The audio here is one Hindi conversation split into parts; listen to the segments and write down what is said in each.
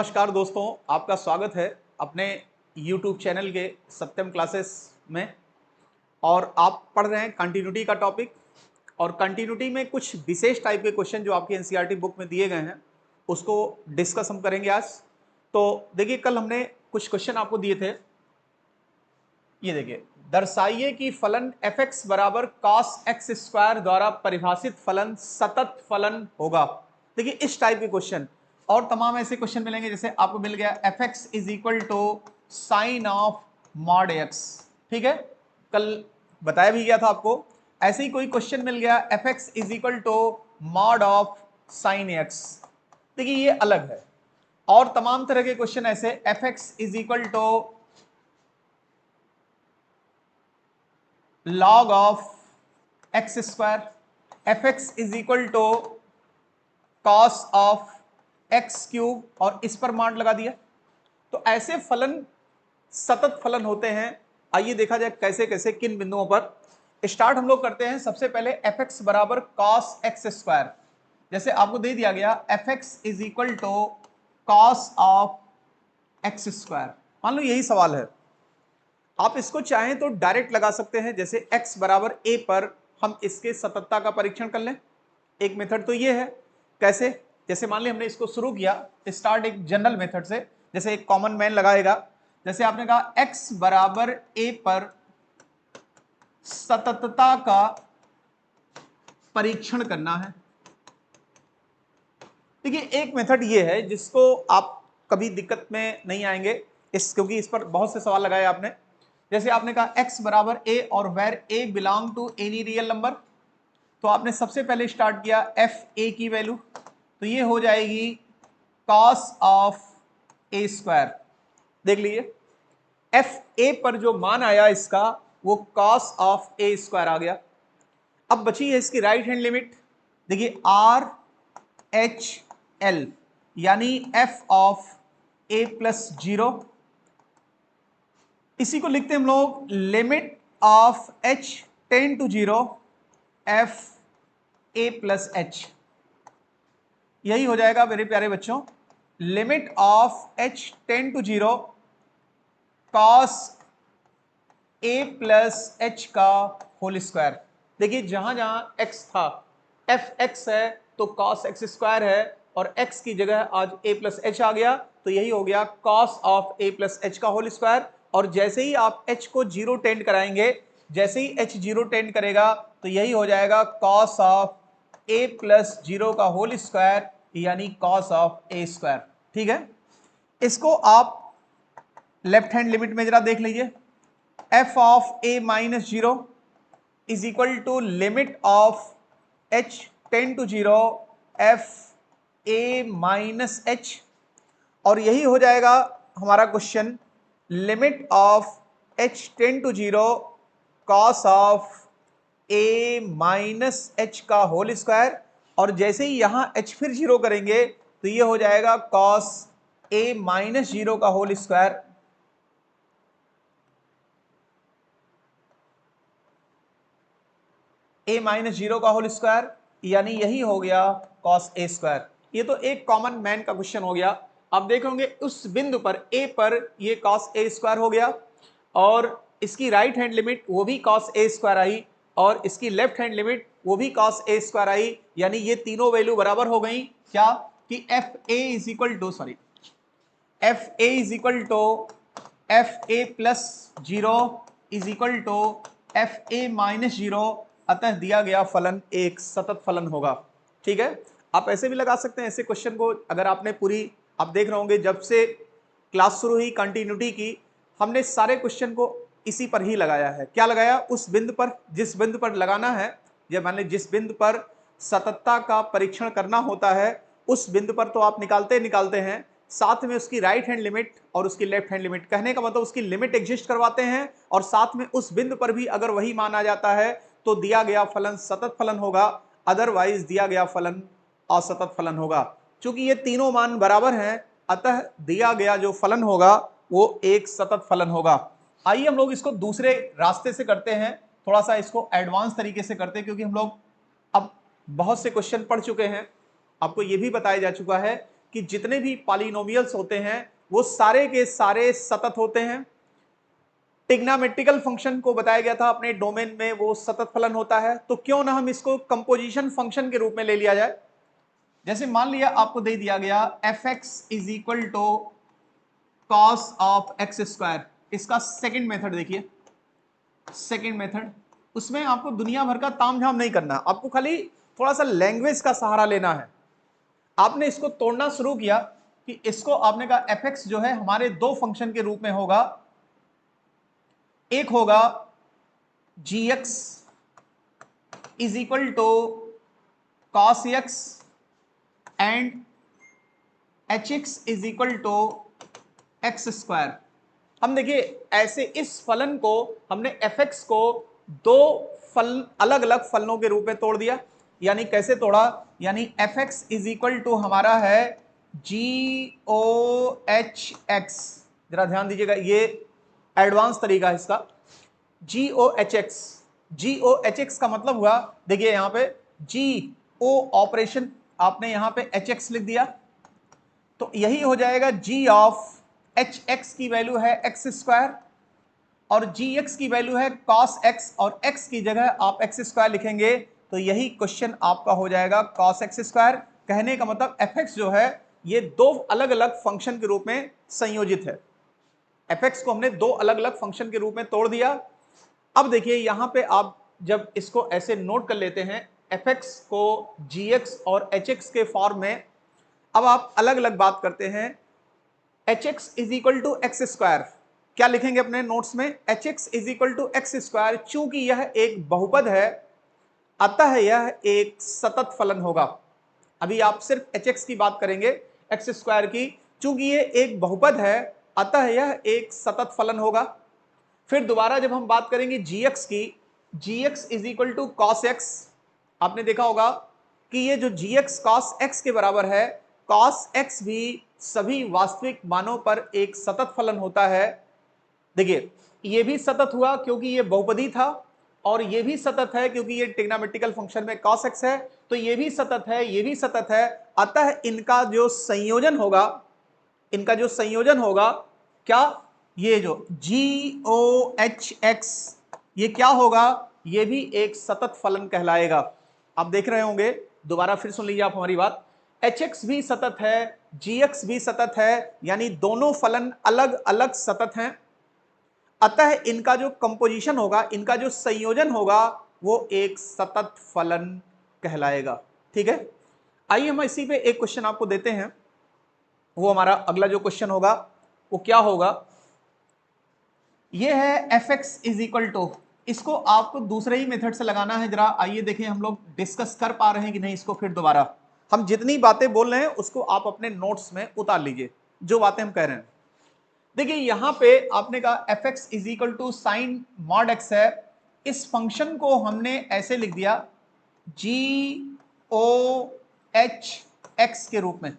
नमस्कार दोस्तों, आपका स्वागत है अपने YouTube चैनल के सत्यम क्लासेस में। और आप पढ़ रहे हैं कंटिन्यूटी का टॉपिक। और कंटिन्यूटी में कुछ विशेष टाइप के क्वेश्चन जो आपकी एनसीईआरटी बुक में दिए गए हैं उसको डिस्कस हम करेंगे आज। तो देखिए, कल हमने कुछ क्वेश्चन आपको दिए थे। ये देखिए, दर्शाइए कि फलन f(x) बराबर cos x स्क्वायर द्वारा परिभाषित फलन सतत फलन होगा। देखिए, इस टाइप के क्वेश्चन और तमाम ऐसे क्वेश्चन मिलेंगे। जैसे आपको मिल गया f(x) is equal to sine of mod x। ठीक है, कल बताया भी गया था आपको। ऐसे ही कोई क्वेश्चन मिल गया f(x) is equal to mod of sine x। देखिए, ये अलग है। और तमाम तरह के क्वेश्चन ऐसे f(x) is equal to log of x square, f(x) is equal to cos of x cube, और इस पर मान लगा दिया। तो ऐसे फलन सतत फलन होते हैं। आइए देखा जाए कैसे कैसे, किन बिंदुओं पर। स्टार्ट हम लोग करते हैं सबसे पहले f(x) बराबर cos x स्क्वायर। जैसे आपको दे दिया गया f(x) is equal to cos of x square. मान लो यही सवाल है। आप इसको चाहें तो डायरेक्ट लगा सकते हैं। जैसे x बराबर a पर हम इसके सततता का परीक्षण कर लें। एक मेथड तो ये है। कैसे? जैसे मान लिया हमने इसको शुरू किया, स्टार्ट एक जनरल मेथड से। जैसे एक कॉमन मैन लगाएगा। जैसे आपने कहा x बराबर a पर सततता का परीक्षण करना है। देखिए, एक मेथड ये है जिसको आप कभी दिक्कत में नहीं आएंगे, क्योंकि इस पर बहुत से सवाल लगाए आपने। जैसे आपने कहा x बराबर a और where a belong to any real number, तो आपने सबसे पहले स्टार्ट किया f a की वैल्यू, तो ये हो जाएगी cos ऑफ a स्क्वायर। देख लीजिए, f a पर जो मान आया इसका वो cos ऑफ a स्क्वायर आ गया। अब बची है इसकी राइट हैंड लिमिट। देखिए, r h l यानी f ऑफ a प्लस 0। इसी को लिखते हैं हम लोग limit of h tend to 0 f a plus h। यही हो जाएगा मेरे प्यारे बच्चों, limit of h tend to 0 cos a plus h का होल स्क्वायर। देखिए, जहां जहां x था, f(x) है तो cos x स्क्वायर है, और x की जगह आज a प्लस h आ गया, तो यही हो गया cos of a plus h का होल स्क्वायर। और जैसे ही आप h को 0 टेंड कराएंगे, जैसे ही h 0 टेंड करेगा, तो यही हो जाएगा cos ऑफ a प्लस 0 का होल स्क्वायर, यानी cos ऑफ a स्क्वायर। ठीक है, इसको आप लेफ्ट हैंड लिमिट में जरा देख लीजिए। f of a minus 0 is equal to limit of h tend to 0 f a minus h। और यही हो जाएगा हमारा question, limit of h tend to 0 cos of a minus h का होल स्क्वायर। और जैसे ही यहां h फिर 0 करेंगे, तो ये हो जाएगा cos a माइनस 0 का होल स्क्वायर। a माइनस 0 का होल स्क्वायर, यानी यही हो गया cos a स्क्वायर। ये तो एक कॉमन मैन का क्वेश्चन हो गया। अब देखोगे उस बिंदु पर a पर ये cos a स्क्वायर हो गया, और इसकी राइट हैंड लिमिट वो भी cos a स्क्वायर आई, और इसकी लेफ्ट हैंड लिमिट वो भी cos a स्क्वायर आई। यानी ये तीनों वैल्यू बराबर हो गई। क्या? कि f a is equal to f a plus 0 is equal to f a minus 0। अतः दिया गया फलन एक सतत फलन होगा। ठीक है, आप ऐसे भी लगा सकते हैं ऐसे क्वेश्चन को। अगर आपने पूरी, आप देख रहे होंगे जब से क्लास शुरू हुई कंटिन्यूटी की, हमने सारे क्वेश्चन को इसी पर ही लगाया है। क्या लगाया? उस बिंदु पर, जिस बिंदु पर लगाना है, जब मान ली जिस बिंदु पर सततता का परीक्षण करना होता है, उस बिंदु पर तो आप निकालते हैं, साथ में उसकी राइट हैंड लिमिट और उसकी लेफ्ट हैंड लिमिट। कहने का मतलब उसकी लिमिट एग्जिस्ट करवाते हैं, और साथ में उस बिंदु पर भी अगर वही मान आ जाता है तो दिया गया फलन सतत फलन होगा, अदरवाइज दिया गया फलन असतत फलन होगा। चूंकि ये तीनों मान बराबर हैं, अतः दिया गया जो फलन होगा वो एक सतत फलन होगा। आइए हम लोग इसको दूसरे रास्ते से करते हैं, थोड़ा सा इसको एडवांस तरीके से करते हैं, क्योंकि हम लोग अब बहुत से क्वेश्चन पढ़ चुके हैं। आपको यह भी बताया जा चुका है कि जितने भी पॉलिनोमियल्स होते हैं वो सारे के सारे सतत होते हैं। ट्रिग्नोमेट्रिकल फंक्शन को बताया गया था अपने डोमेन में वो सतत फलन होता है, तो क्यों ना हम इसको कंपोजिशन फंक्शन के रूप में ले लिया जाए। जैसे मान लिया आपको दे दिया गया fx is equal to cos of x square, इसका सेकंड मेथड देखिए, सेकंड मेथड, उसमें आपको दुनिया भर का तामझाम नहीं करना, आपको खाली थोड़ा सा लैंग्वेज का सहारा लेना है। आपने इसको तोड़ना शुरू किया कि इसको आपने कहा fx जो है हमारे दो फंक्शन के रूप में होगा, एक होगा gx is equal to cos x and hx is equal to x square. हम देखिए ऐसे इस फलन को हमने fx को दो फल अलग अलग फलनों के रूप में तोड़ दिया। यानी कैसे तोड़ा, यानी fx इज इक्वल टू हमारा है GOHX, जरा ध्यान दीजिएगा, ये एडवांस तरीका है इसका, GOHX। GOHX का मतलब हुआ, देखिए यहां पे GO ऑपरेशन आपने यहां पे HX लिख दिया, तो यही हो जाएगा G ऑफ HX की वैल्यू है एक्स स्क्वायर और GX की वैल्यू है cos x, और x की जगह आप एक्स स्क्वायर लिखेंगे तो यही क्वेश्चन आपका हो जाएगा cos x स्क्वायर। कहने का मतलब fx जो है ये दो अलग अलग फंक्शन के रूप में संयोजित है। fx को हमने दो अलग अलग फंक्शन के रूप में तोड़ दिया। अब देखिए यहां पे आप जब इसको ऐसे नोट कर लेते हैं fx को gx और hx के फॉर्म में, अब आप अलग अलग बात करते हैं। hx is equal to x square, क्या लिखेंगे अपने नोट्स में, hx is equal to x square, चूंकि यह एक बहुपद है अतः यह एक सतत फलन होगा। अभी आप सिर्फ hx की बात करेंगे, एक्स स्क्वायर की, चूंकि ये एक बहुपद है अतः यह एक सतत फलन होगा। फिर दोबारा जब हम बात करेंगे gx की, gx is equal to cos x, आपने देखा होगा कि ये जो gx cos x के बराबर है, cos x भी सभी वास्तविक मानों पर एक सतत फलन होता है। देखिए ये भी सतत हुआ क्योंकि ये बहुपदी था, और ये भी सतत है क्योंकि ये ट्रिग्नोमेट्रिकल फंक्शन में cos x है, तो ये भी सतत है, ये भी सतत है, अतः इनका जो संयोजन होगा, इनका जो संयोजन होगा क्या, ये जो GOHX ये क्या होगा, ये भी एक सतत फलन कहलाएगा। आप देख रहे होंगे, दोबारा फिर सुन लीजिए आप हमारी बात, HX भी सतत है, GX भी सतत है, यानी दोनों फलन अलग अलग सतत हैं, अतः इनका जो कंपोजिशन होगा, इनका जो संयोजन होगा वो एक सतत फलन कहलाएगा। ठीक है, आइए हम इसी पे एक क्वेश्चन आपको देते हैं। वो हमारा अगला जो क्वेश्चन होगा वो क्या होगा, ये है fx इज इक्वल टू, इसको आपको दूसरे ही मेथड से लगाना है। जरा आइए देखें हम लोग डिस्कस कर पा रहे हैं कि नहीं इसको, फिर दोबारा हम जितनी बातें बोल रहे हैं उसको आप अपने नोट्स में उतार लीजिए, जो बातें हम कह रहे हैं। देखिए यहां पे आपने कहा fx is equal to sine mod x है, इस फंक्शन को हमने ऐसे लिख दिया GOHX के रूप में।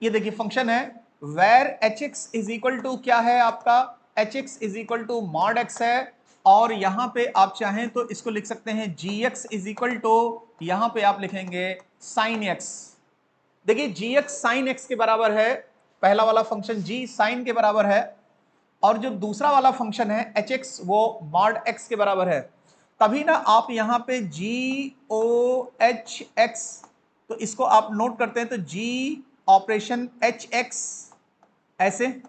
ये देखिए फंक्शन है where hx is equal to क्या है आपका, hx is equal to mod x है, और यहां पे आप चाहें तो इसको लिख सकते हैं gx इज इक्वल टू, यहां पे आप लिखेंगे साइन x। देखिए gx साइन x के बराबर है, पहला वाला फंक्शन g साइन के बराबर है, और जो दूसरा वाला फंक्शन है hx वो मॉड x के बराबर है। तभी ना आप यहां पे GOHX, तो इसको आप नोट करते हैं तो g ऑपरेशन HX ऐसे,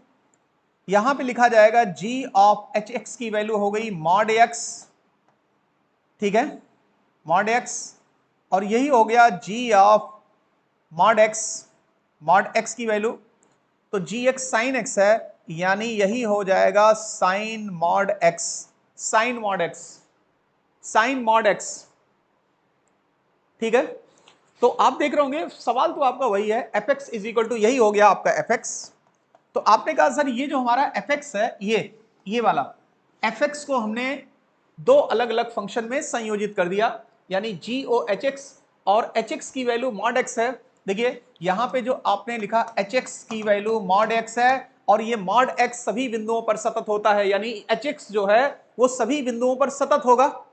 यहां पे लिखा जाएगा g ऑफ HX की वैल्यू हो गई मॉड x, ठीक है, मॉड x, और यही हो गया g ऑफ मॉड x की वैल्यू, तो gx साइन x है, यानी यही हो जाएगा sine mod x, sine mod x, sine mod x। ठीक है, तो आप देख रहे होंगे सवाल तो आपका वही है, fx इज इक्वल टू, यही हो गया आपका fx। तो आपने कहा सर ये जो हमारा fx है, ये वाला fx को हमने दो अलग अलग फंक्शन में संयोजित कर दिया, यानी GOHX, और hx की वैल्यू मॉड x है। देखिए यहां पे जो आपने लिखा hx की वैल्यू मॉड x है, और ये मॉड x सभी बिंदुओं पर सतत होता है, यानी hx जो है वो सभी बिंदुओं पर सतत होगा।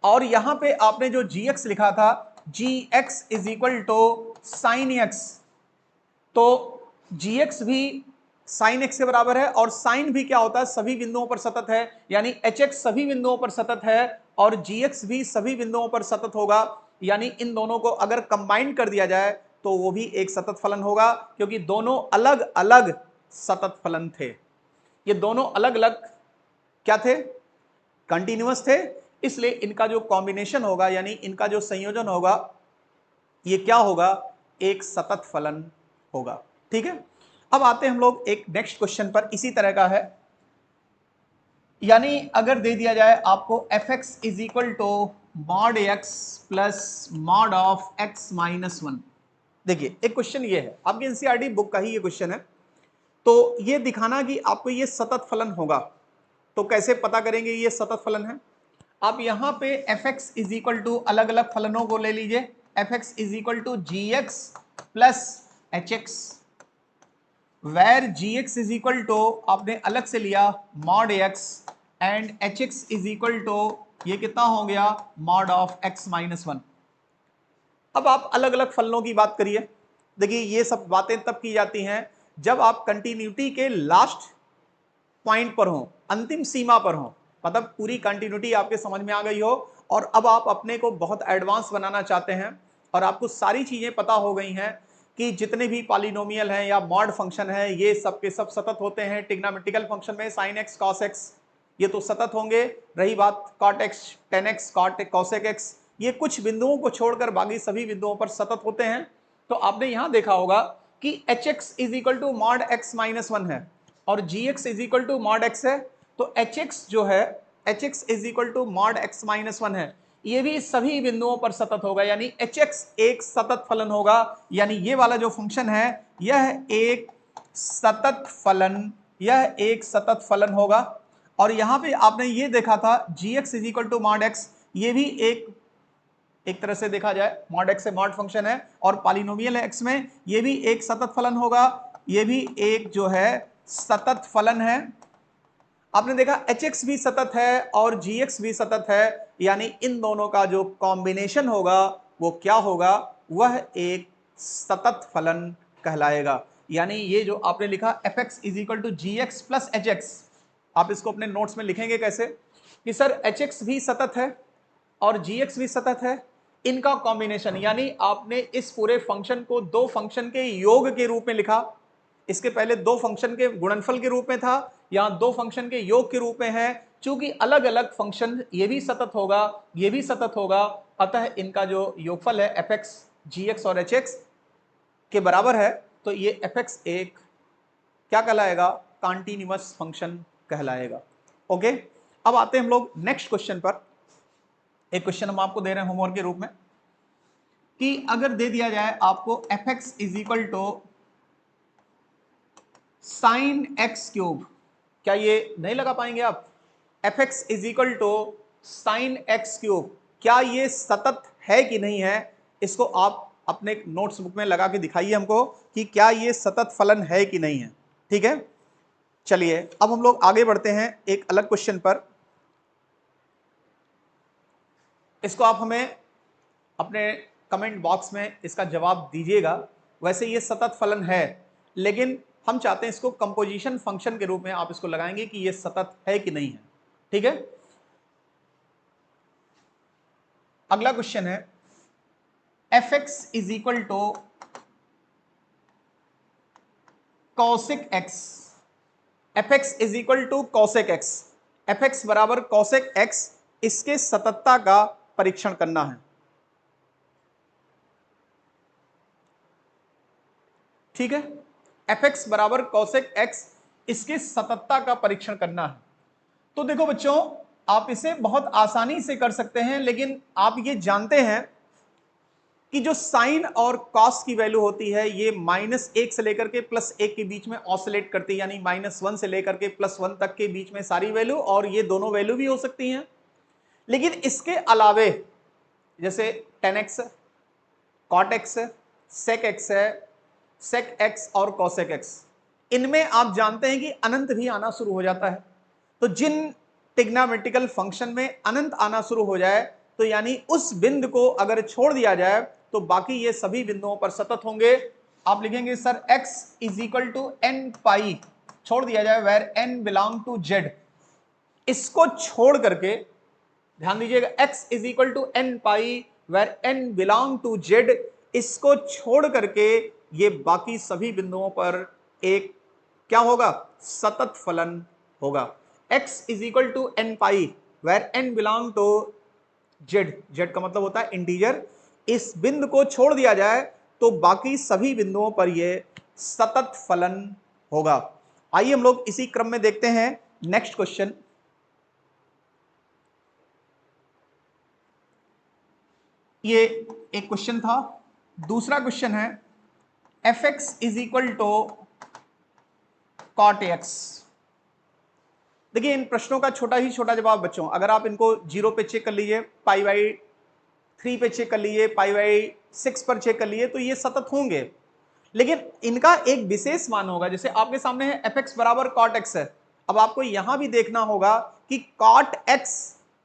और यहां पे आपने जो gx लिखा था, gx is equal to sine x, तो gx भी sin x के बराबर है, और sin भी क्या होता है, सभी बिंदुओं पर सतत है, यानी hx सभी बिंदुओं पर सतत है और gx भी सभी बिंदुओं पर सतत होगा, यानी इन दोनों को अगर कंबाइन कर दिया जाए तो वो भी एक सतत फलन होगा, क्योंकि दोनों अलग अलग सतत फलन थे। ये दोनों अलग अलग क्या थे, कंटिन्यूअस थे, इसलिए इनका जो कॉम्बिनेशन होगा यानी इनका जो संयोजन होगा ये क्या होगा, एक सतत फलन होगा। ठीक है, अब आते हैं हम लोग एक नेक्स्ट क्वेश्चन पर, इसी तरह का है। यानी अगर दे दिया जाए आपको fx is equal to mod x plus mod of x minus 1। देखिए एक क्वेश्चन ये है, आपकी एनसीईआरटी बुक का ही ये क्वेश्चन है, तो ये दिखाना कि आपको ये सतत फलन होगा। तो कैसे पता करेंगे ये सतत फलन है, आप यहां पे fx इज इक्वल टू अलग अलग फलनों को ले लीजिए, fx is equal to gx plus hx, where gx is equal to आपने अलग से लिया mod x and hx is equal to ये कितना हो गया, मॉड ऑफ x माइनस 1। अब आप अलग अलग फलनों की बात करिए। देखिए ये सब बातें तब की जाती हैं जब आप कंटिन्यूटी के लास्ट पॉइंट पर हो, अंतिम सीमा पर हो, मतलब पूरी कंटिन्यूटी आपके समझ में आ गई हो और अब आप अपने को बहुत एडवांस बनाना चाहते हैं और आपको सारी चीजें पता हो गई हैं कि जितने भी पॉलिनोमियल हैं या मॉड फंक्शन है ये सब के सब सतत होते हैं। ट्रिग्नोमेट्रिकल फंक्शन में sin x cos x ये तो सतत होंगे, रही बात cot x tan x cosec x, ये कुछ बिंदुओं को छोड़कर बाकी सभी बिंदुओं पर सतत होते हैं। तो आपने यहां देखा होगा कि hx is equal to mod x minus 1 है और gx is equal to mod x है, तो hx जो है hx is equal to mod x minus 1 है, ये भी सभी बिंदुओं पर सतत होगा, यानी hx एक सतत फलन होगा। यानी ये वाला जो फंक्शन है यह एक सतत फलन, यह एक सतत फलन होगा। और यहां पे आपने ये देखा था gx is equal to mod x, ये भी एक तरह से देखा जाए मॉड x से मॉड फंक्शन है और पॉलिनोमियल है x में, ये भी एक सतत फलन होगा, ये भी एक जो है सतत फलन है। आपने देखा hx भी सतत है और gx भी सतत है, यानी इन दोनों का जो कॉम्बिनेशन होगा वो क्या होगा, वह एक सतत फलन कहलाएगा। यानी ये जो आपने लिखा fx is equal to gx plus hx, आप इसको अपने नोट्स में लिखेंगे कैसे कि सर hx भी सतत है और gx भी सतत है, इनका कॉम्बिनेशन, यानी आपने इस पूरे फंक्शन को दो फंक्शन के योग के रूप में लिखा। इसके पहले दो फंक्शन के गुणनफल के रूप में था, यहां दो फंक्शन के योग के रूप में है। चूंकि अलग अलग फंक्शन, ये भी सतत होगा ये भी सतत होगा, अतः इनका जो योगफल है fx gx और hx के बराबर है, तो ये fx एक क्या कहलाएगा, कॉन्टिन्यूअस फंक्शन कहलाएगा। ओके, अब आते हैं हम लोग नेक्स्ट क्वेश्चन पर। एक क्वेश्चन हम आपको दे रहे हैं होमवर्क के रूप में कि अगर दे दिया जाए आपको fx is equal to sine x cube, क्या ये नहीं लगा पाएंगे आप, fx is equal to sine x cube, क्या ये सतत है कि नहीं है, इसको आप अपने नोट्स बुक में लगा के दिखाइए हमको कि क्या ये सतत फलन है कि नहीं है। ठीक है, चलिए अब हम लोग आगे बढ़ते हैं एक अलग क्वेश्चन पर। इसको आप हमें अपने कमेंट बॉक्स में इसका जवाब दीजिएगा। वैसे ये सतत फलन है, लेकिन हम चाहते हैं इसको कंपोजिशन फंक्शन के रूप में आप इसको लगाएंगे कि ये सतत है कि नहीं है। ठीक है, अगला क्वेश्चन है fx is equal to cosec x, fx is equal to cosec x, fx बराबर कॉसेक x, इसके सततता का परीक्षण करना है। ठीक है, fx बराबर कॉसेक x, इसके सततता का परीक्षण करना है। तो देखो बच्चों, आप इसे बहुत आसानी से कर सकते हैं, लेकिन आप ये जानते हैं कि जो साइन और कॉस की वैल्यू होती है ये -1 से लेकर के +1 के बीच में ऑसिलेट करती है, यानी -1 से लेकर के +1 तक के बीच में सारी वैल्यू, और ये दोनों वैल्यू भी हो सकती हैं। लेकिन इसके अलावे जैसे tan x, cot x, sec x है, sec x और cosec x, इनमें आप जानते हैं कि अनंत भी आना शुरू हो जाता है। तो जिन ट्रिग्नोमेट्रिकल फंक्शन में अनंत आना शुरू हो जाए, तो यानी उस बिंदु को अगर छोड़ दिया जाए तो बाकी ये सभी बिंदुओं पर सतत होंगे। आप लिखेंगे sir x is equal to n pi, छोड़ दिया जाए where n belong to z, इसको छोड़ करके ध्यान दीजिएगा x is equal to n pi where n belong to z, इसको छोड़ करके ये बाकी सभी बिंदुओं पर एक क्या होगा, सतत फलन होगा। x is equal to n pi where n belong to z, z का मतलब होता है इंटीजर, इस बिंदु को छोड़ दिया जाए तो बाकी सभी बिंदुओं पर यह सतत फलन होगा। आइए हम लोग इसी क्रम में देखते हैं नेक्स्ट क्वेश्चन। ये एक क्वेश्चन था। दूसरा क्वेश्चन है fx is equal to cot x. देखिए इन प्रश्नों का छोटा ही छोटा जवाब बच्चों, अगर आप इनको 0 पे चेक कर लीजिए, पाई बाई 3 पे चेक कर लीजिए, पाई बाई 6 पर चेक कर लीजिए, तो ये सतत होंगे। लेकिन इनका एक विशेष मान होगा, जैसे आपके सामने है fx बराबर कॉट एक्स है। अब आपको यहां भी देखना होगा कि कॉट एक्स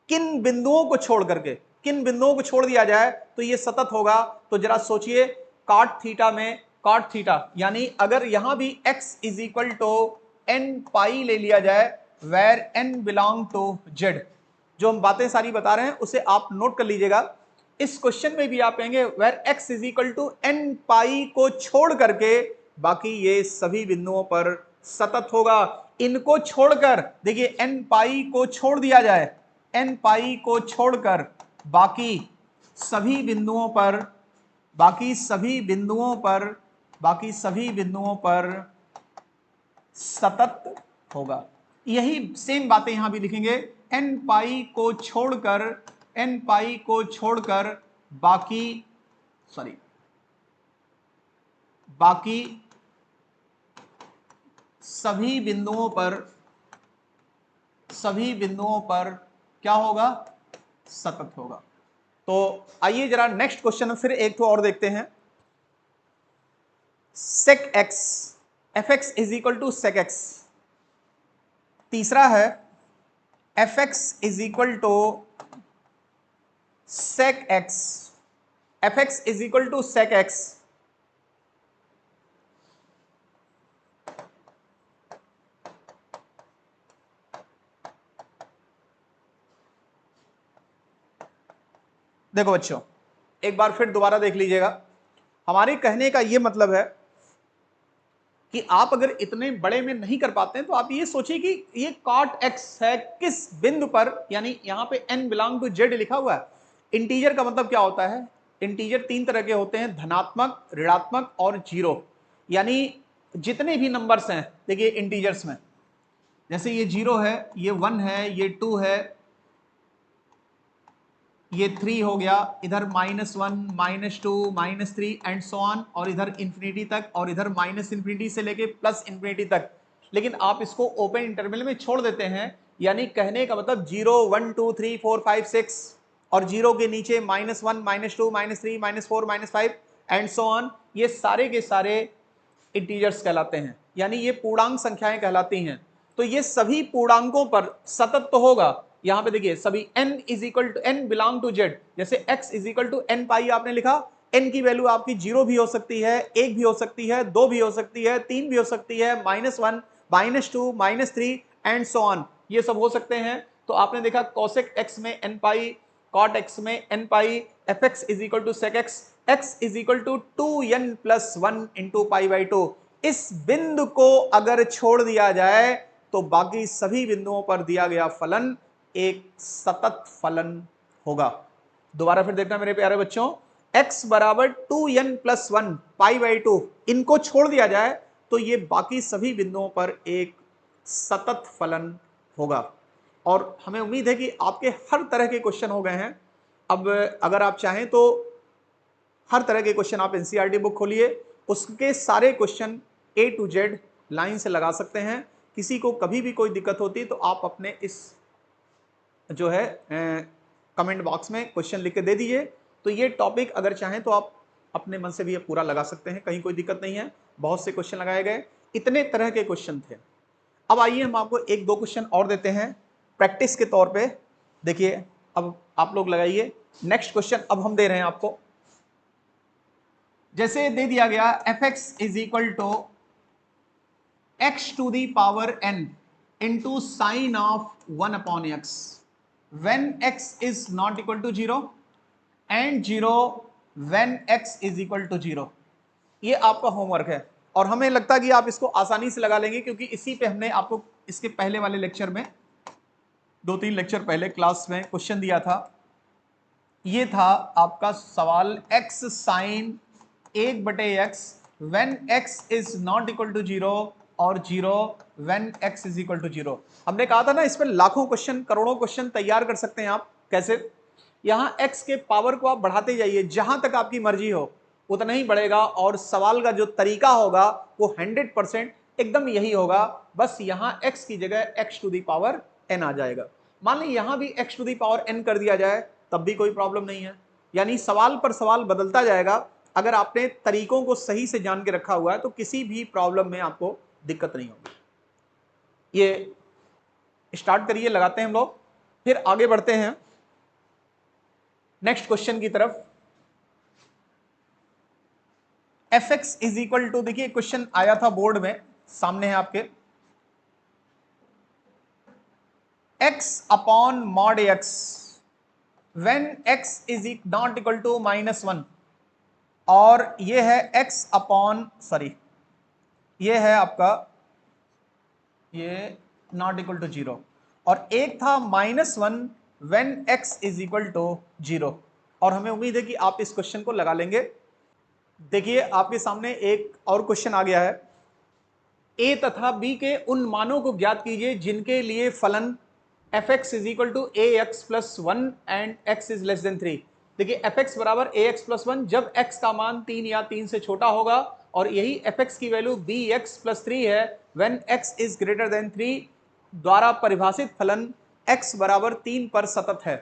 किन बिंदुओं को छोड़ करके, किन बिंदुओं को छोड़ दिया जाए तो ये सतत होगा। तो जरा सोचिए, कॉट थीटा में कॉट थीटा, यानी अगर यहां भी x is equal to n pi ले लिया जाए where n belong to z, जो हम बातें सारी बता रहे हैं उसे आप नोट कर लीजिएगा। इस क्वेश्चन में भी आप कहेंगे where x is equal to n pi को छोड़ करके बाकी ये सभी बिंदुओं पर सतत होगा। इनको छोड़कर देखिए एन पाई को छोड़ दिया जाए, एन पाई को छोड़कर बाकी सभी बिंदुओं पर, बाकी सभी बिंदुओं पर, बाकी सभी बिंदुओं पर सतत होगा। यही सेम बातें यहां भी लिखेंगे, एन पाई को छोड़कर, एन पाई को छोड़कर बाकी बाकी सभी बिंदुओं पर, सभी बिंदुओं पर क्या होगा, सतत होगा। तो आइए जरा नेक्स्ट क्वेश्चन फिर एक तो और देखते हैं। sec x, fx is equal to sec x। तीसरा है fx is equal to sec x, fx is equal to sec x। देखो बच्चों, एक बार फिर दोबारा देख लीजिएगा। हमारे कहने का यह मतलब है कि आप अगर इतने बड़े में नहीं कर पाते हैं तो आप ये सोचिए कि ये cot x है किस बिंदु पर, यानी यहां पे n बिलोंग टू z लिखा हुआ है। इंटीजर का मतलब क्या होता है, इंटीजर 3 तरह के होते हैं, धनात्मक, ऋणात्मक और जीरो। यानी जितने भी नंबर्स हैं देखिए इंटीजर्स में, जैसे ये 0 है, ये 1 है, ये 2 है, ये 3 हो गया, इधर -1, -2, -3 एंड सो ऑन, और इधर इंफिनिटी तक, और इधर -इंफिनिटी से लेके +इंफिनिटी तक। लेकिन आप इसको ओपन इंटरवल में छोड़ देते हैं, यानी कहने का मतलब 0, 1, 2, 3, 4, 5, 6, और 0 के नीचे -1, -2, -3, -4, -5 एंड सो ऑन, ये सारे के सारे इंटीजर्स कहलाते हैं, यानी ये पूर्णांक संख्याएं कहलाती हैं। तो ये सभी पूर्णांकों पर सतत तो होगा। यहां पे देखिए सभी n is equal to n belong to z, जैसे x is equal to n pi आपने लिखा, n की वैल्यू आपकी 0 भी हो सकती है, 1 भी हो सकती है, 2 भी हो सकती है, 3 भी हो सकती है, -1, -2, -3 एंड सो ऑन, ये सब हो सकते हैं। तो आपने देखा cosec x में n पाई, cot x में n pi, fx is equal to sec x, x is equal to 2n + 1 into pi by 2। इस बिंदु को अगर छोड़ दिया जाए तो बाकी सभी बिंदुओं पर दिया गया फलन एक सतत फलन होगा। दोबारा फिर देखना मेरे प्यारे बच्चों, x बराबर 2n + 1 पाई बाई 2, इनको छोड़ दिया जाए तो ये बाकी सभी बिंदुओं पर एक सतत फलन होगा। और हमें उम्मीद है कि आपके हर तरह के क्वेश्चन हो गए हैं। अब अगर आप चाहें तो हर तरह के क्वेश्चन आप एनसीईआरटी बुक खोलिए, उसके सारे question A to Z line से लगा सकते हैं। किसी को कभी भी कोई दिक्कत होती तो आप अपने इस जो है कमेंट बॉक्स में क्वेश्चन लिख के दे दीजिए। तो ये टॉपिक अगर चाहें तो आप अपने मन से भी पूरा लगा सकते हैं, कहीं कोई दिक्कत नहीं है। बहुत से क्वेश्चन लगाए गए, इतने तरह के क्वेश्चन थे। अब आइए हम आपको 1-2 क्वेश्चन और देते हैं प्रैक्टिस के तौर पे। देखिए अब आप लोग लगाइए नेक्स्ट क्वेश्चन, अब हम दे रहे हैं आपको। जैसे दे दिया गया F x is equal to X to the power N into sine of 1 upon X when x is not equal to 0 and 0 when x is equal to 0। ये आपका होमवर्क है और हमें लगता है कि आप इसको आसानी से लगा लेंगे, क्योंकि इसी पे हमने आपको इसके पहले वाले लेक्चर में 2-3 लेक्चर पहले क्लास में क्वेश्चन दिया था। ये था आपका सवाल x sine 1/x when x is not equal to 0 और 0 when x is equal to 0। हमने कहा था ना इस पर लाखों क्वेश्चन, करोड़ों क्वेश्चन तैयार कर सकते हैं आप। कैसे? यहां x के पावर को आप बढ़ाते जाइए, जहां तक आपकी मर्जी हो उतना ही बढ़ेगा, और सवाल का जो तरीका होगा वो 100% एकदम यही होगा। बस यहां x की जगह x to the power n आ जाएगा। मान ली यहां भी x to the power n कर दिया जाए तब भी कोई प्रॉब्लम नहीं है, यानी सवाल पर सवाल बदलता जाएगा। अगर आपने तरीकों को सही से जान के रखा हुआ है तो किसी भी प्रॉब्लम में आपको दिक्कत नहीं होगी। ये स्टार्ट करिए, लगाते हैं हम लोग, फिर आगे बढ़ते हैं नेक्स्ट क्वेश्चन की तरफ। F x is equal to, देखिए क्वेश्चन आया था बोर्ड में, सामने है आपके, x upon mod x when x is not equal to -1, और ये है x अपॉन ये है आपका ये नॉट इक्वल टू 0, और एक था -1 when x is equal to 0। और हमें उम्मीद है कि आप इस क्वेश्चन को लगा लेंगे। देखिए आपके सामने एक और क्वेश्चन आ गया है, a तथा b के उन मानों को ज्ञात कीजिए जिनके लिए फलन f x is equal to a x plus 1 and x is less than 3। देखिए एफ एक्स बराबर ए एक्स प्लस 1 जब x का मान 3 या 3 से छोटा होगा, और यही एफ एक्स की वैल्यू बी एक्स प्लस 3 है when x is greater then 3 द्वारा परिभाषित फलन x बराबर 3 पर सतत है।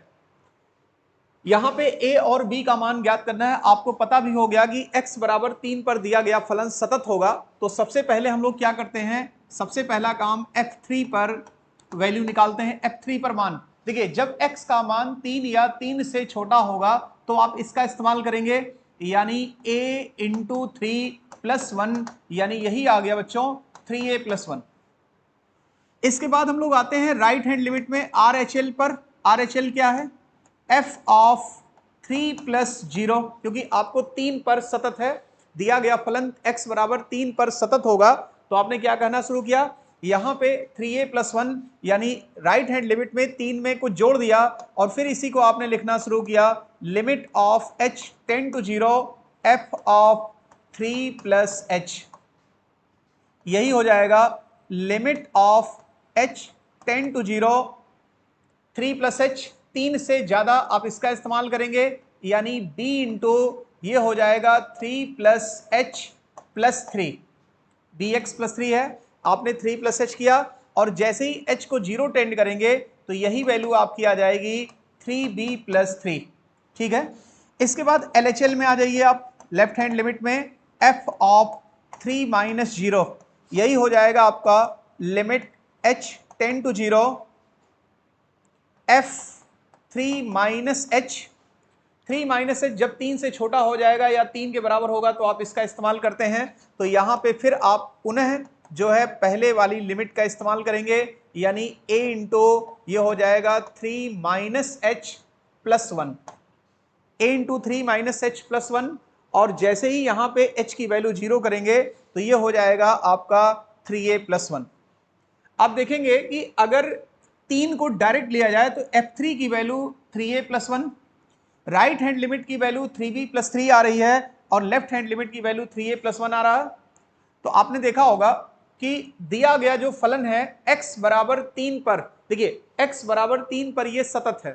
यहां पे a और b का मान ज्ञात करना है। आपको पता भी हो गया कि x बराबर 3 पर दिया गया फलन सतत होगा, तो सबसे पहले हम लोग क्या करते हैं, सबसे पहला काम f3 पर वैल्यू निकालते हैं। f3 पर मान, देखिए जब x का मान 3 या 3 से छोटा होगा तो आप इसका इस्तेमाल करेंगे, यानी a इंटू 3 प्लस 1, यानी यही आ गया बच्चों 3a प्लस 1। इसके बाद हम लोग आते हैं राइट हैंड लिमिट में RHL पर। RHL क्या है, f ऑफ 3 प्लस 0, क्योंकि आपको 3 पर सतत है, दिया गया फलन x बराबर 3 पर सतत होगा, तो आपने क्या कहना शुरू किया, यहां पे 3a प्लस 1 यानी राइट हैंड लिमिट में 3 में कुछ जोड़ दिया, और फिर इसी को आपने लिखना शुरू किया, limit of h tend to 0 f of 3 plus h। यही हो जाएगा limit of h tend to 0 3 plus h, 3 से ज्यादा आप इसका इस्तेमाल करेंगे, यानी b इंटू ये हो जाएगा 3 plus h plus 3, bx plus 3 है, आपने 3 प्लस h किया, और जैसे ही h को 0 टेंड करेंगे तो यही वैल्यू आपकी आ जाएगी 3b प्लस 3। ठीक है, इसके बाद LHL में आ जाइए आप, लेफ्ट हैंड लिमिट में f ऑफ 3 माइनस 0, यही हो जाएगा आपका limit h tend to 0 f 3 minus h। 3 minus h जब 3 से छोटा हो जाएगा या 3 के बराबर होगा तो आप इसका इस्तेमाल करते हैं, तो यहां पे फिर आप पुनः जो है पहले वाली लिमिट का इस्तेमाल करेंगे, यानी a इंटू ये हो जाएगा 3 minus h plus 1, a into 3 minus h plus 1, और जैसे ही यहां पे h की वैल्यू 0 करेंगे तो ये हो जाएगा आपका 3a प्लस 1। आप देखेंगे कि अगर 3 को डायरेक्ट लिया जाए तो f3 की value 3a plus 1, right hand limit की वैल्यू 3b प्लस 3 आ रही है, और लेफ्ट हैंड लिमिट की वैल्यू 3a प्लस 1 आ रहा है। तो आपने देखा होगा कि दिया गया जो फलन है x बराबर 3 पर, देखिए x बराबर 3 पर ये सतत है,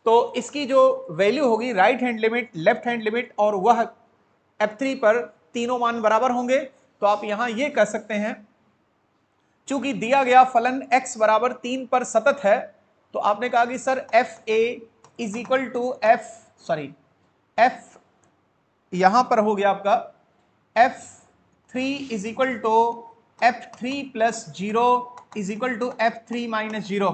तो इसकी जो वैल्यू होगी right hand limit, left hand limit और वह f3 पर तीनों मान बराबर होंगे। तो आप यहां ये कह सकते हैं, चूंकि दिया गया फलन x बराबर 3 पर सतत है, तो आपने कहा कि sir fa is equal to f यहां पर हो गया आपका f3 is equal to f3 plus 0 is equal to f3 minus 0।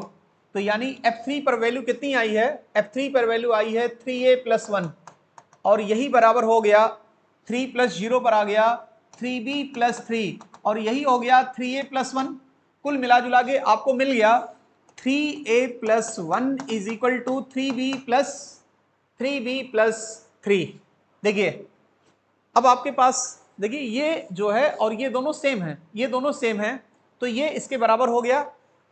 तो यानी f3 पर वैल्यू कितनी आई है, f3 पर वैल्यू आई है 3a प्लस 1, और यही बराबर हो गया 3 प्लस 0 पर आ गया 3b प्लस 3 और यही हो गया 3a प्लस 1। कुल मिला जुला के आपको मिल गया 3a plus 1 is equal to 3b plus 3। देखिए अब आपके पास देखिए ये जो है और ये दोनों सेम है, ये दोनों सेम है, तो ये इसके बराबर हो गया।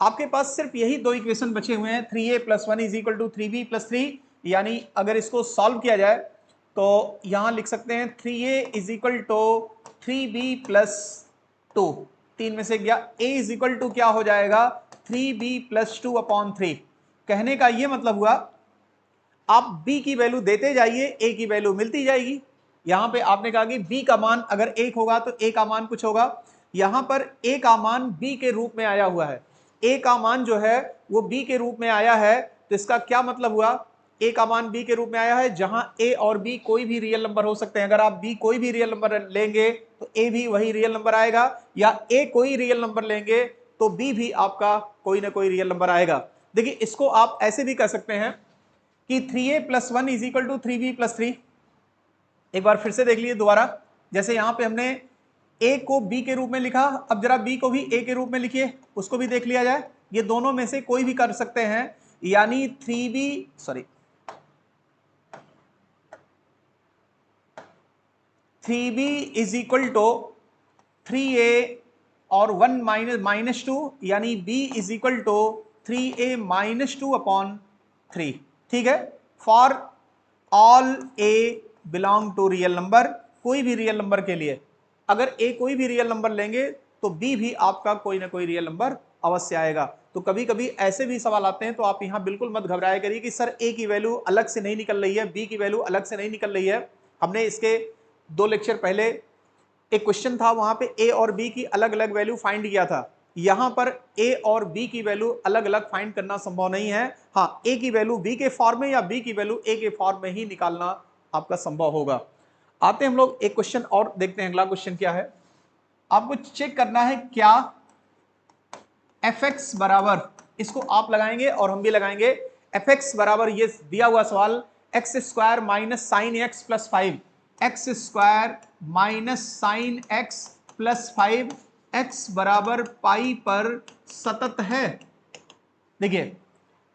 आपके पास सिर्फ यही दो इक्वेशन बचे हुए हैं 3a plus 1 is equal to 3b plus 3। यानी अगर इसको सॉल्व किया जाए तो यहां लिख सकते हैं 3a is equal to 3b plus 2। तीन में से गया a इज इक्वल टू क्या हो जाएगा 3b प्लस 2 अपॉन 3। कहने का ये मतलब हुआ आप b की वैल्यू देते जाइए, a की वैल्यू मिलती जाएगी। यहां पे आपने कहा कि b का मान अगर 1 होगा तो a का मान कुछ होगा। यहां पर a का मान b के रूप में आया हुआ है, a का मान जो है वो b के रूप में आया है, तो इसका क्या मतलब हुआ a का मान b के रूप में आया है, जहां a और b कोई भी रियल नंबर हो सकते हैं। अगर आप b कोई भी रियल नंबर लेंगे तो a भी वही रियल नंबर आएगा, या a कोई रियल नंबर लेंगे तो b भी आपका कोई ना कोई रियल नंबर आएगा। देखिए इसको आप ऐसे भी कह सकते हैं कि 3a plus 1 is equal to 3b plus 3। एक बार फिर से देख लीजिए दोबारा, जैसे यहां पे हमने a को b के रूप में लिखा, अब जरा b को भी a के रूप में लिखिए, उसको भी देख लिया जाए। ये दोनों में से कोई भी कर सकते हैं, यानी 3b is equal to 3a और 1 माइनस 2, यानी b is equal to 3a minus 2 upon 3। ठीक है, for all a belong to real number, कोई भी रियल नंबर के लिए अगर a कोई भी रियल नंबर लेंगे तो b भी आपका कोई ना कोई रियल नंबर अवश्य आएगा। तो कभी कभी ऐसे भी सवाल आते हैं, तो आप यहां बिल्कुल मत घबराया करिए कि सर a की वैल्यू अलग से नहीं निकल रही है, b की वैल्यू अलग से नहीं निकल रही है। हमने इसके 2 लेक्चर पहले एक क्वेश्चन था, वहां पे a और b की अलग अलग वैल्यू फाइंड किया था। यहां पर a और b की वैल्यू अलग अलग फाइंड करना संभव नहीं है। हाँ, a की वैल्यू b के फॉर्म में या b की वैल्यू a के फॉर्म में ही निकालना आपका संभव होगा। आते हैं हम लोग एक क्वेश्चन और देखते हैं। अगला क्वेश्चन क्या है, आपको चेक करना है क्या fx बराबर, इसको आप लगाएंगे और हम भी लगाएंगे, fx बराबर ये दिया हुआ सवाल x square minus sine x plus 5, x square minus sine x plus 5 x बराबर पाई पर सतत है। देखिए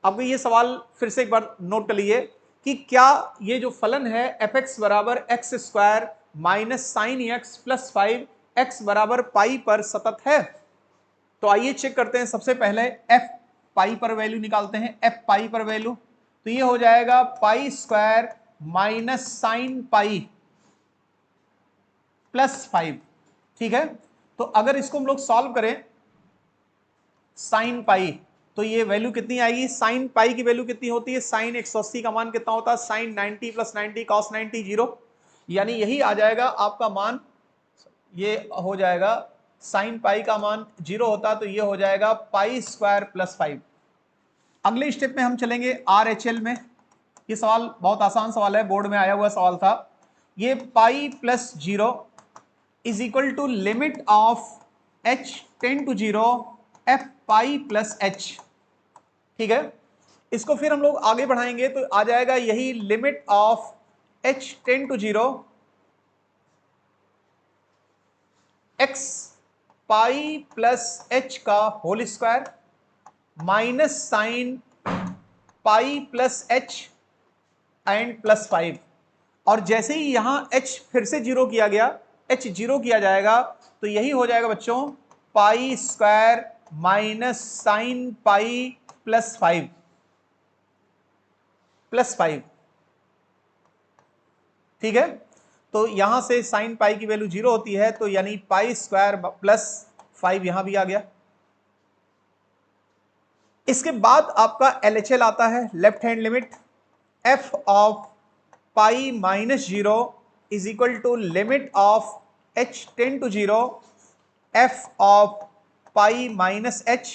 आपको ये सवाल फिर से एक बार नोट कर लीजिए कि क्या ये जो फलन है एफ एक्स बराबर x square minus sine x plus 5 x बराबर पाई पर सतत है। तो आइए चेक करते हैं। सबसे पहले एफ पाई पर वैल्यू निकालते हैं, एफ पाई पर वैल्यू, तो ये हो जाएगा pi square minus sine pi plus 5। ठीक है, तो अगर इसको हम लोग सॉल्व करें साइन पाई, तो ये वैल्यू कितनी आएगी, साइन पाई की वैल्यू कितनी होती है, साइन 180 का मान कितना होता है, साइन 90 प्लस 90 कॉस 90 0, यानी यही आ जाएगा आपका मान। ये हो जाएगा साइन पाई का मान 0 होता तो ये हो जाएगा पाई स्क्वायर प्लस 5। अगले स्टेप में हम चलेंगे RHL में। ये सवाल बहुत आसान सवाल है, बोर्ड में आया हुआ सवाल था। ये pi plus 0 is equal to limit of h tend to 0 f pi plus h। ठीक है, इसको फिर हम लोग आगे बढ़ाएंगे तो आ जाएगा यही limit of h tend to 0 x pi plus h का whole square minus sine pi plus h and plus 5। और जैसे ही यहां h फिर से 0 किया गया, h 0 किया जाएगा, तो यही हो जाएगा बच्चों pi square minus sine pi plus 5 plus 5। ठीक है, तो यहां से साइन पाई की वैल्यू 0 होती है, तो यानी पाई स्क्वायर प्लस 5 यहां भी आ गया। इसके बाद आपका LHL आता है, left hand limit, f of pi minus 0 is equal to limit of h tend to 0 f of pi minus h।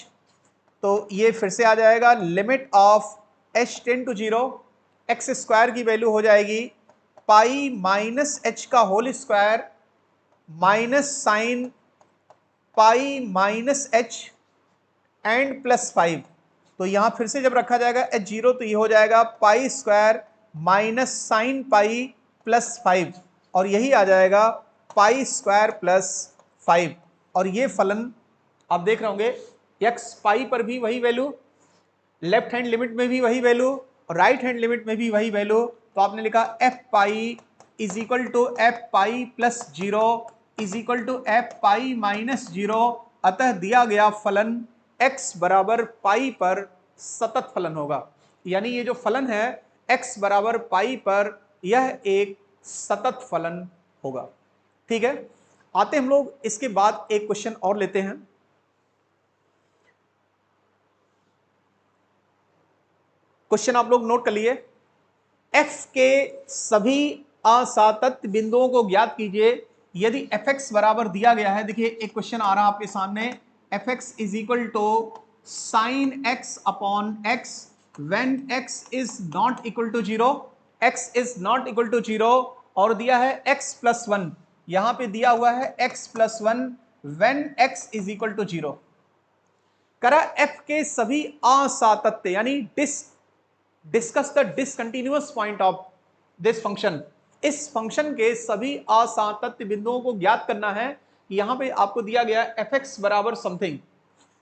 तो ये फिर से आ जाएगा limit of h tend to 0, x square की वैल्यू हो जाएगी पाई माइनस h का whole square minus sine pi minus h and plus 5। तो यहां फिर से जब रखा जाएगा h 0, तो ये हो जाएगा pi square minus sine pi plus 5, और यही आ जाएगा पाई स्क्वायर प्लस 5। और ये फलन आप देख रहे होंगे x पाई पर भी वही वैल्यू, लेफ्ट हैंड लिमिट में भी वही वैल्यू, राइट हैंड लिमिट में भी वही वैल्यू। तो आपने लिखा f pi is equal to f pi plus 0 is equal to f pi minus 0। अतः दिया गया फलन x बराबर पाई पर सतत फलन होगा। यानी ये जो फलन है x बराबर पाई पर, यह एक सतत फलन होगा। ठीक है, आते हम लोग इसके बाद एक क्वेश्चन और लेते हैं। क्वेश्चन आप लोग नोट कर लिए। f के सभी असातत्य बिंदुओं को ज्ञात कीजिए यदि fx बराबर दिया गया है। देखिए एक क्वेश्चन आ रहा है आपके सामने, fx is equal to sine x upon x when x is not equal to 0, x is not equal to 0, और दिया है x प्लस 1, यहां पे दिया हुआ है x plus 1 when x is equal to 0। करा f के सभी असातत्य यानी discuss the discontinuous point of this function. इस फंक्शन के सभी असातत्य बिंदुओं को ज्ञात करना है। यहां पे आपको दिया गया fx बराबर समथिंग।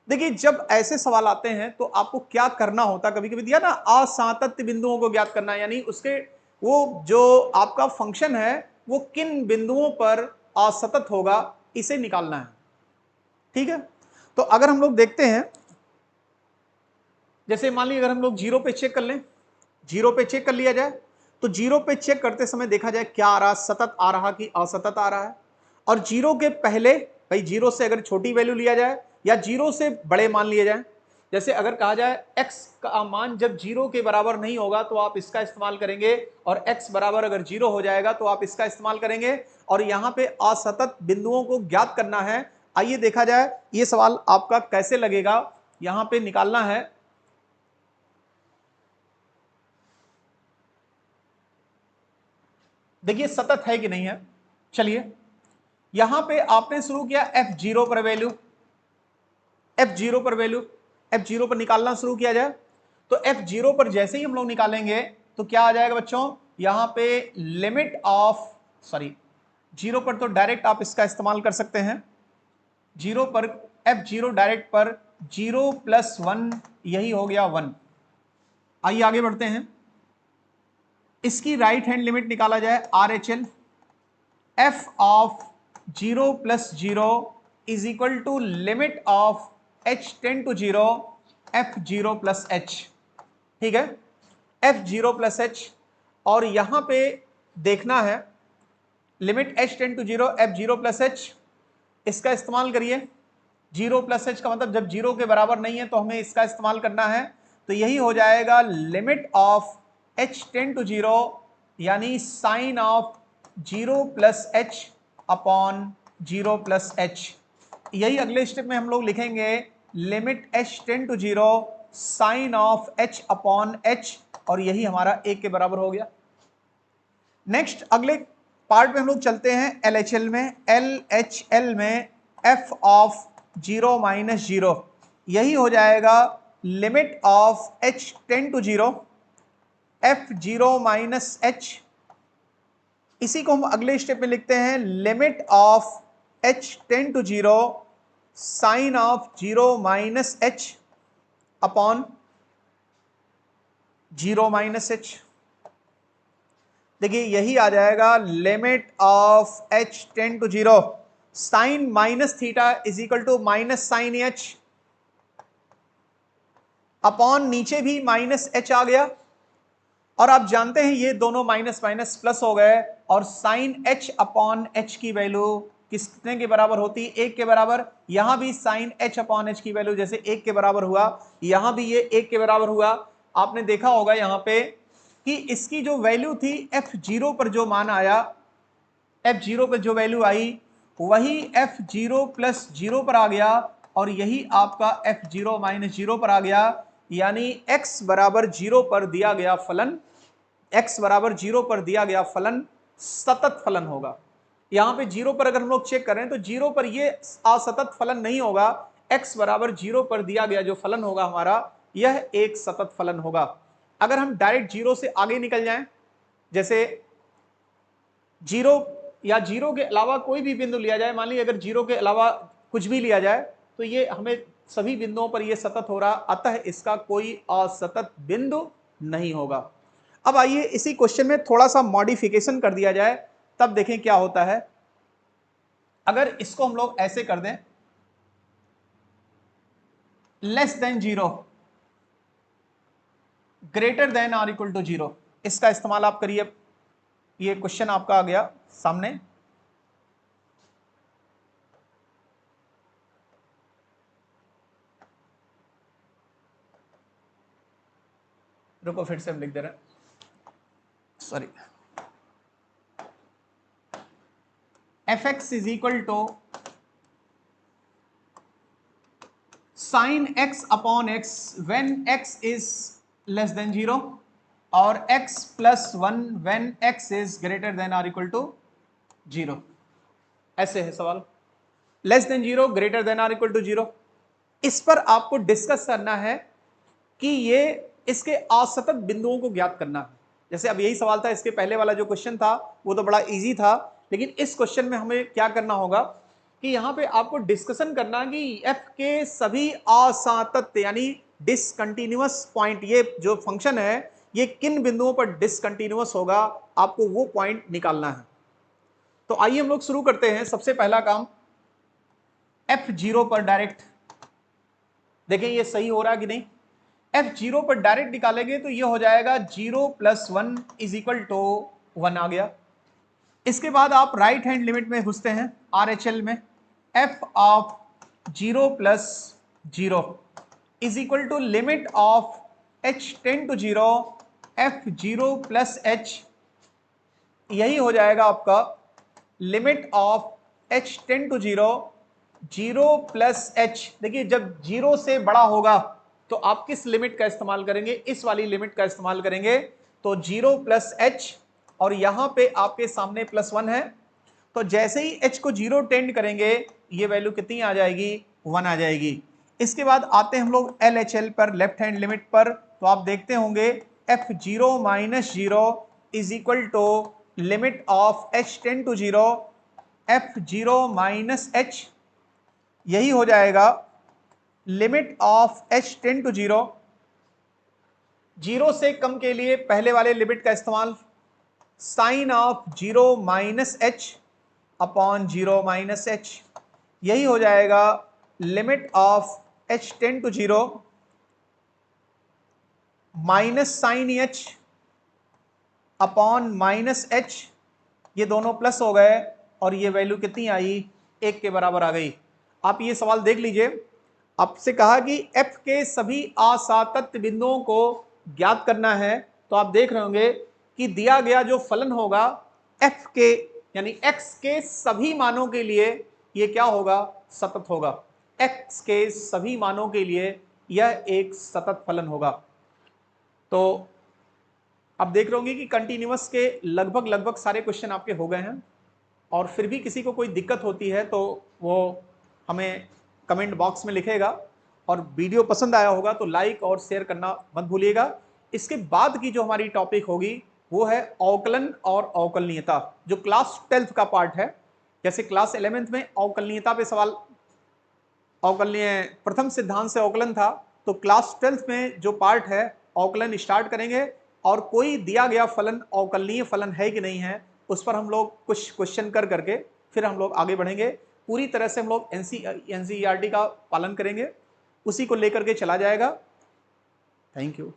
देखिए जब ऐसे सवाल आते हैं तो आपको क्या करना होता, कभी कभी दिया ना असातत्य बिंदुओं को ज्ञात करना, यानी उसके वो जो आपका फंक्शन है वो किन बिंदुओं पर असतत होगा, इसे निकालना है। ठीक है, तो अगर हम लोग देखते हैं, जैसे मान लीजिए अगर हम लोग 0 पे चेक कर लें, 0 पे चेक कर लिया जाए, तो 0 पे चेक करते समय देखा जाए क्या आ रहा, सतत आ रहा कि असतत आ रहा है। और 0 के पहले भाई 0 से अगर छोटी वैल्यू लिया जाए या 0 से बड़े मान लिए जाए, जैसे अगर कहा जाए x का मान जब 0 के बराबर नहीं होगा तो आप इसका इस्तेमाल करेंगे, और x बराबर अगर 0 हो जाएगा तो आप इसका इस्तेमाल करेंगे। और यहां पे असतत बिंदुओं को ज्ञात करना है। आइए देखा जाए ये सवाल आपका कैसे लगेगा, यहां पे निकालना है। देखिए सतत है कि नहीं है। चलिए यहां पे आपने शुरू किया f0 पर वैल्यू, f0 पर वैल्यू, f0 पर निकालना शुरू किया जाए, तो f0 पर जैसे ही हम लोग निकालेंगे तो क्या आ जाएगा बच्चों, यहां पे लिमिट ऑफ 0 पर तो डायरेक्ट आप इसका इस्तेमाल कर सकते हैं। 0 पर f0 डायरेक्ट पर 0 प्लस 1, यही हो गया 1। आइए आगे बढ़ते हैं, इसकी राइट हैंड लिमिट निकाला जाए RHL, f of 0 plus 0 is equal to limit of h tend to 0 f0 plus h। ठीक है, f0 प्लस h, और यहां पे देखना है limit h tend to 0 f0 plus h, इसका इस्तेमाल करिए। 0 प्लस h का मतलब जब 0 के बराबर नहीं है तो हमें इसका इस्तेमाल करना है। तो यही हो जाएगा limit of h tend to 0 यानी sine of 0 plus h upon 0 plus h। यही अगले स्टेप में हम लोग लिखेंगे limit h tend to 0 sine of h upon h, और यही हमारा 1 के बराबर हो गया। नेक्स्ट अगले पार्ट में हम लोग चलते हैं LHL में। LHL में f ऑफ 0 माइनस 0, यही हो जाएगा limit of h tend to 0 f0 minus h। इसी को हम अगले स्टेप में लिखते हैं limit of h tend to 0 sine of 0 minus h upon 0 minus h। देखिए यही आ जाएगा limit of h tend to 0 sine minus theta is equal to minus sine h upon नीचे भी माइनस h आ गया, और आप जानते हैं ये दोनों माइनस माइनस प्लस हो गए, और साइन h अपॉन h की वैल्यू कितने के बराबर होती है, 1 के बराबर। यहां भी साइन h अपॉन h की वैल्यू जैसे 1 के बराबर हुआ, यहां भी ये 1 के बराबर हुआ। आपने देखा होगा यहां पे कि इसकी जो वैल्यू थी f0 पर जो मान आया, f0 पर जो वैल्यू आई वही f0 प्लस 0 पर आ गया, और यही आपका f0 माइनस 0 पर आ गया। यानी x बराबर 0 पर दिया गया फलन, x बराबर 0 पर दिया गया फलन सतत फलन होगा। यहां पे 0 पर अगर हम लोग चेक करें तो 0 पर ये असतत फलन नहीं होगा, x बराबर 0 पर दिया गया जो फलन होगा हमारा, यह एक सतत फलन होगा। अगर हम डायरेक्ट 0 से आगे निकल जाएं, जैसे 0 या जीरो के अलावा कोई भी बिंदु लिया जाए, मान लीजिए अगर जीरो के अलावा कुछ भी लिया जाए तो ये हमें सभी बिंदुओं पर ये सतत हो रहा, अतः इसका कोई असतत बिंदु नहीं होगा। अब आइए इसी क्वेश्चन में थोड़ा सा मॉडिफिकेशन कर दिया जाए, तब देखें क्या होता है। अगर इसको हम लोग ऐसे कर दें, less than zero, greater than or equal to zero, इसका इस्तेमाल आप करिए। ये क्वेश्चन आपका आ गया सामने। रुको फिर से हम लिख दे रहे हैं, sorry. F x is equal to sine x upon x when x is less than zero, और x plus one when x is greater than or equal to zero. ऐसे है सवाल, less than zero, greater than or equal to zero. इस पर आपको डिस्कस करना है कि ये इसके असतत बिंदुओं को ज्ञात करना है। जैसे अब यही सवाल था, इसके पहले वाला जो क्वेश्चन था वो तो बड़ा इजी था, लेकिन इस क्वेश्चन में हमें क्या करना होगा कि यहां पे आपको डिस्कशन करना है कि f के सभी असतत यानी डिसकंटिन्यूअस पॉइंट, ये जो फंक्शन है ये किन बिंदुओं पर डिसकंटिन्यूअस होगा, आपको वो पॉइंट निकालना है। तो आइए हम लोग शुरू करते हैं। सबसे पहला काम, f0 पर डायरेक्ट देखें ये सही हो रहा है कि नहीं। f0 पर डायरेक्ट निकालेंगे तो ये हो जाएगा 0 प्लस 1 इज इक्वल टू 1 आ गया। इसके बाद आप राइट हैंड लिमिट में घुसते हैं RHL में, f of 0 plus 0 is equal to limit of h tend to 0 f0 plus h, यही हो जाएगा आपका limit of h tend to 0 0 plus h। देखिए जब 0 से बड़ा होगा तो आप किस लिमिट का इस्तेमाल करेंगे, इस वाली लिमिट का इस्तेमाल करेंगे। तो 0 प्लस h और यहां पे आपके सामने प्लस 1 है, तो जैसे ही h को 0 टेंड करेंगे ये वैल्यू कितनी आ जाएगी, 1 आ जाएगी। इसके बाद आते हैं हम लोग LHL पर, लेफ्ट हैंड लिमिट पर। तो आप देखते होंगे f0 minus 0 is equal to limit of h tend to 0 f0 minus h, यही हो जाएगा limit of h tend to 0। 0 से कम के लिए पहले वाले लिमिट का इस्तेमाल, sine of 0 minus h upon 0 minus h, यही हो जाएगा limit of h tend to 0 minus sine h upon minus h, ये दोनों प्लस हो गए और ये वैल्यू कितनी आई, 1 के बराबर आ गई। आप ये सवाल देख लीजिए, आपसे कहा कि f के सभी असतत बिंदुओं को ज्ञात करना है। तो आप देख रहे होंगे कि दिया गया जो फलन होगा f के यानी x के सभी मानों के लिए ये क्या होगा, सतत होगा। x के सभी मानों के लिए यह एक सतत फलन होगा। तो अब देख रहे होंगे कि कंटिन्यूअस के लगभग सारे क्वेश्चन आपके हो गए हैं, और फिर भी किसी को कोई दिक्कत होती है तो वो हमें कमेंट बॉक्स में लिखेगा, और वीडियो पसंद आया होगा तो लाइक और शेयर करना मत भूलिएगा। इसके बाद की जो हमारी टॉपिक होगी वो है अवकलन और अवकलनीयता, जो क्लास 12th का पार्ट है। जैसे क्लास 11th में अवकलनीयता पे सवाल, अवकलनीय प्रथम सिद्धांत से अवकलन था, तो क्लास 12th में जो पार्ट है अवकलन स्टार्ट करेंगे, और कोई दिया गया फलन अवकलनीय फलन है कि नहीं है उस पर हम लोग कुछ क्वेश्चन कर करके फिर हम लोग आगे बढ़ेंगे। पूरी तरह से हम लोग NCERT का पालन करेंगे, उसी को लेकर के चला जाएगा। Thank you.